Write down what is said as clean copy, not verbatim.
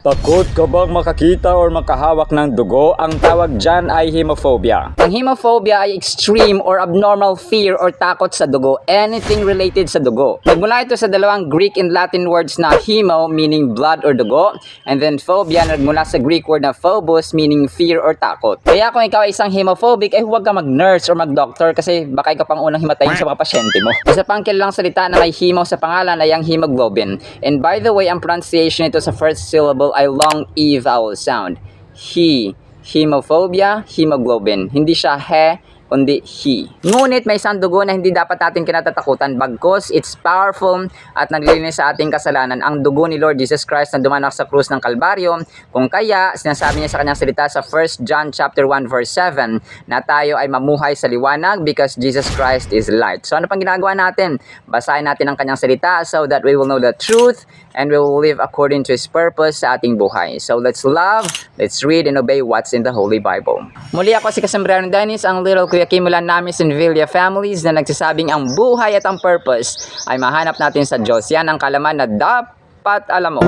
Takot ka bang makakita or makahawak ng dugo? Ang tawag dyan ay hemophobia. Ang hemophobia ay extreme or abnormal fear or takot sa dugo, anything related sa dugo. Nagmula ito sa dalawang Greek and Latin words na hemo meaning blood or dugo, and then phobia na nagmula sa Greek word na phobos meaning fear or takot. Kaya kung ikaw ay isang hemophobic ay huwag ka mag-nurse or mag-doctor kasi baka ikaw pang unang himatayin sa mga pasyente mo. Isa pang kilalang salita na may hemo sa pangalan ay ang hemoglobin. And by the way, ang pronunciation nito sa first syllable ay long E vowel sound. Hemophobia, hemoglobin. Hindi siya he, kundi he. Ngunit may isang dugo na hindi dapat natin kinatatakutan bagkus it's powerful at naglilinis sa ating kasalanan. Ang dugo ni Lord Jesus Christ na dumanak sa krus ng Kalbaryo. Kung kaya, sinasabi niya sa kanyang salita sa 1 John chapter 1 verse 7 na tayo ay mamuhay sa liwanag because Jesus Christ is light. So ano pang ginagawa natin? Basahin natin ang kanyang salita so that we will know the truth and we will live according to His purpose sa ating buhay. So let's love, let's read and obey what's in the Holy Bible. Muli ako si Casembrano Dennis, ang little Kuya Kim mula namin sa Villa Families na nagsasabing ang buhay at ang purpose ay mahanap natin sa Diyos. Yan ang kalaman na dapat alam mo.